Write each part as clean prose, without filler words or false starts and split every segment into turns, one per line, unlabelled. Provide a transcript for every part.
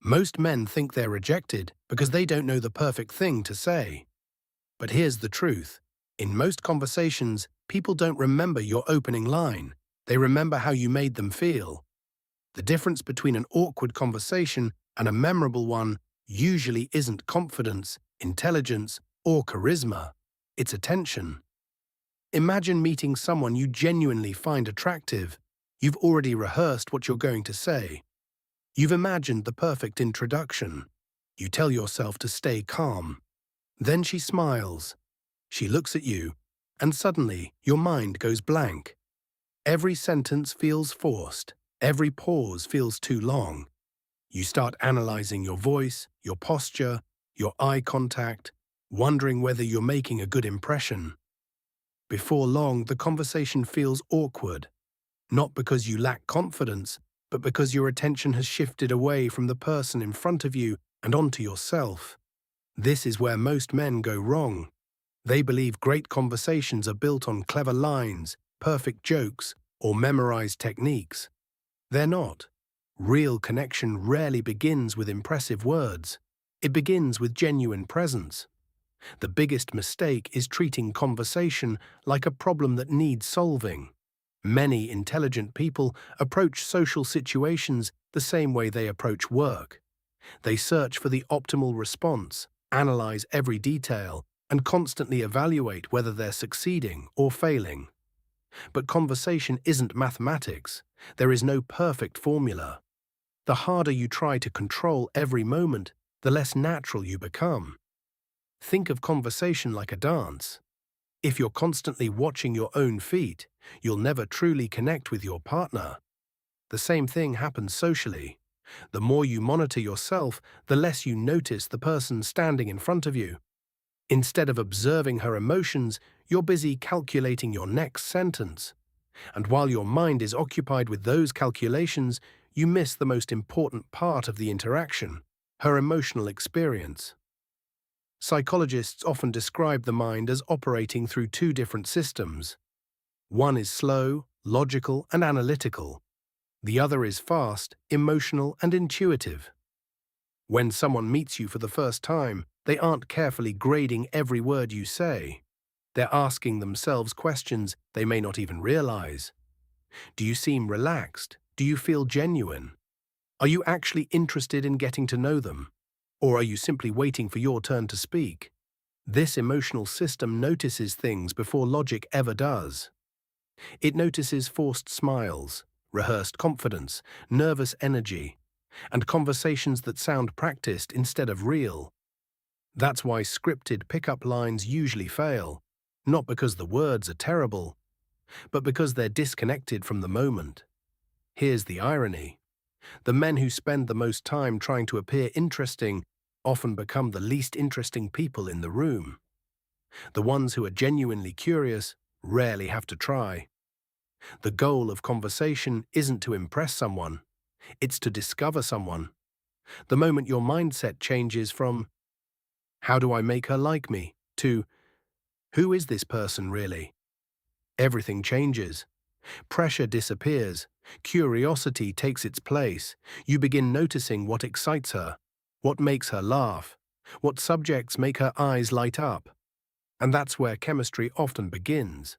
Most men think they're rejected because they don't know the perfect thing to say. But here's the truth. In most conversations, people don't remember your opening line. They remember how you made them feel. The difference between an awkward conversation and a memorable one usually isn't confidence, intelligence, or charisma. It's attention. Imagine meeting someone you genuinely find attractive. You've already rehearsed what you're going to say. You've imagined the perfect introduction. You tell yourself to stay calm. Then she smiles. She looks at you, and suddenly your mind goes blank. Every sentence feels forced. Every pause feels too long. You start analyzing your voice, your posture, your eye contact, wondering whether you're making a good impression. Before long, the conversation feels awkward, not because you lack confidence, but because your attention has shifted away from the person in front of you and onto yourself. This is where most men go wrong. They believe great conversations are built on clever lines, perfect jokes, or memorized techniques. They're not. Real connection rarely begins with impressive words. It begins with genuine presence. The biggest mistake is treating conversation like a problem that needs solving. Many intelligent people approach social situations the same way they approach work. They search for the optimal response, analyze every detail, and constantly evaluate whether they're succeeding or failing. But conversation isn't mathematics. There is no perfect formula. The harder you try to control every moment, the less natural you become. Think of conversation like a dance. If you're constantly watching your own feet, you'll never truly connect with your partner. The same thing happens socially. The more you monitor yourself, the less you notice the person standing in front of you. Instead of observing her emotions, you're busy calculating your next sentence. And while your mind is occupied with those calculations, you miss the most important part of the interaction, her emotional experience. Psychologists often describe the mind as operating through two different systems. One is slow, logical, and analytical. The other is fast, emotional, and intuitive. When someone meets you for the first time, they aren't carefully grading every word you say. They're asking themselves questions they may not even realize. Do you seem relaxed? Do you feel genuine? Are you actually interested in getting to know them? Or are you simply waiting for your turn to speak? This emotional system notices things before logic ever does. It notices forced smiles, rehearsed confidence, nervous energy, and conversations that sound practiced instead of real. That's why scripted pickup lines usually fail, not because the words are terrible, but because they're disconnected from the moment. Here's the irony. The men who spend the most time trying to appear interesting often become the least interesting people in the room. The ones who are genuinely curious rarely have to try. The goal of conversation isn't to impress someone, it's to discover someone. The moment your mindset changes from, "How do I make her like me?" to, "Who is this person really?" everything changes. Pressure disappears. Curiosity takes its place. You begin noticing what excites her, what makes her laugh, what subjects make her eyes light up. And that's where chemistry often begins.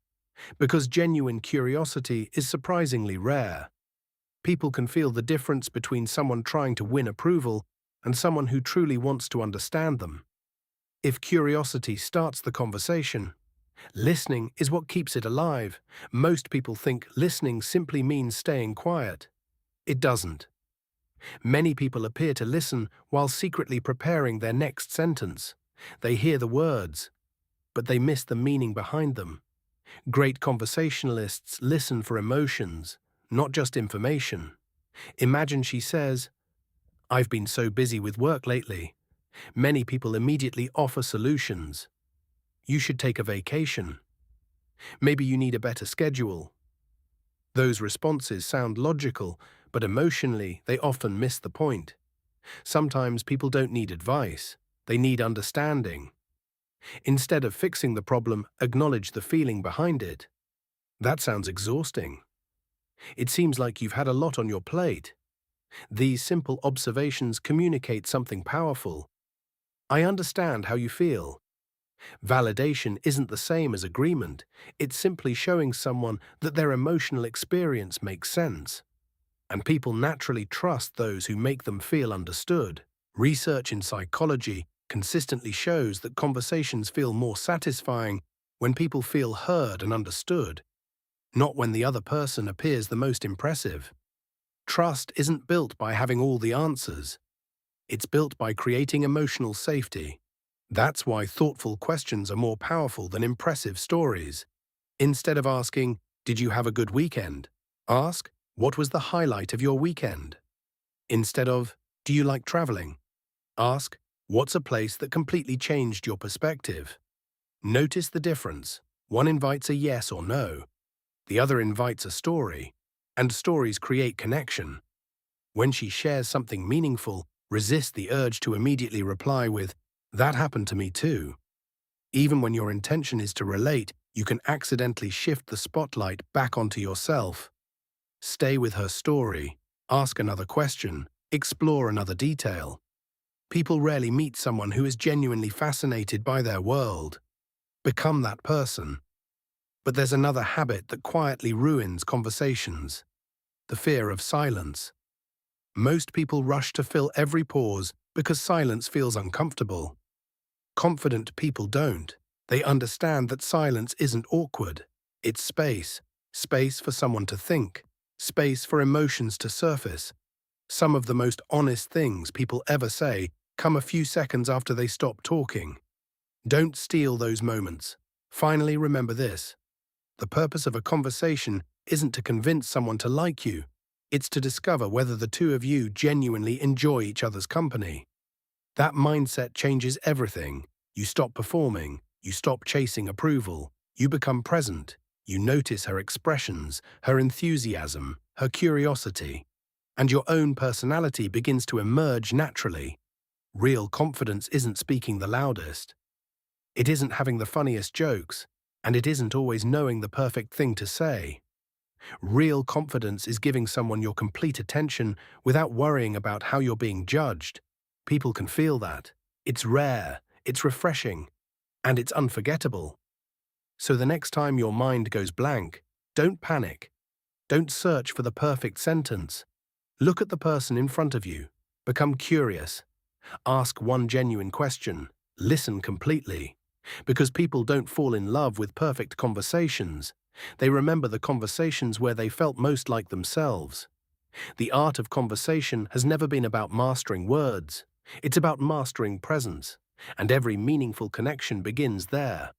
Because genuine curiosity is surprisingly rare. People can feel the difference between someone trying to win approval and someone who truly wants to understand them. If curiosity starts the conversation, listening is what keeps it alive. Most people think listening simply means staying quiet. It doesn't. Many people appear to listen while secretly preparing their next sentence. They hear the words, but they miss the meaning behind them. Great conversationalists listen for emotions, not just information. Imagine she says, "I've been so busy with work lately." Many people immediately offer solutions. "You should take a vacation." "Maybe you need a better schedule." Those responses sound logical, but emotionally they often miss the point. Sometimes people don't need advice, they need understanding. Instead of fixing the problem, acknowledge the feeling behind it. "That sounds exhausting." "It seems like you've had a lot on your plate." These simple observations communicate something powerful. I understand how you feel. Validation isn't the same as agreement. It's simply showing someone that their emotional experience makes sense. And people naturally trust those who make them feel understood. Research in psychology consistently shows that conversations feel more satisfying when people feel heard and understood, not when the other person appears the most impressive. Trust isn't built by having all the answers. It's built by creating emotional safety. That's why thoughtful questions are more powerful than impressive stories. Instead of asking, "Did you have a good weekend?" ask, "What was the highlight of your weekend?" Instead of, "Do you like traveling?" ask, "What's a place that completely changed your perspective?" Notice the difference. One invites a yes or no. The other invites a story. And stories create connection. When she shares something meaningful, resist the urge to immediately reply with, "That happened to me too." Even when your intention is to relate, you can accidentally shift the spotlight back onto yourself. Stay with her story, ask another question, explore another detail. People rarely meet someone who is genuinely fascinated by their world. Become that person. But there's another habit that quietly ruins conversations: the fear of silence. Most people rush to fill every pause because silence feels uncomfortable. Confident people don't. They understand that silence isn't awkward. It's space. Space for someone to think. Space for emotions to surface. Some of the most honest things people ever say come a few seconds after they stop talking. Don't steal those moments. Finally, remember this: the purpose of a conversation isn't to convince someone to like you. It's to discover whether the two of you genuinely enjoy each other's company. That mindset changes everything. You stop performing. You stop chasing approval. You become present. You notice her expressions, her enthusiasm, her curiosity. And your own personality begins to emerge naturally. Real confidence isn't speaking the loudest. It isn't having the funniest jokes. And it isn't always knowing the perfect thing to say. Real confidence is giving someone your complete attention without worrying about how you're being judged. People can feel that. It's rare, it's refreshing, and it's unforgettable. So the next time your mind goes blank, don't panic. Don't search for the perfect sentence. Look at the person in front of you. Become curious. Ask one genuine question. Listen completely. Because people don't fall in love with perfect conversations. They remember the conversations where they felt most like themselves. The art of conversation has never been about mastering words. It's about mastering presence. And every meaningful connection begins there.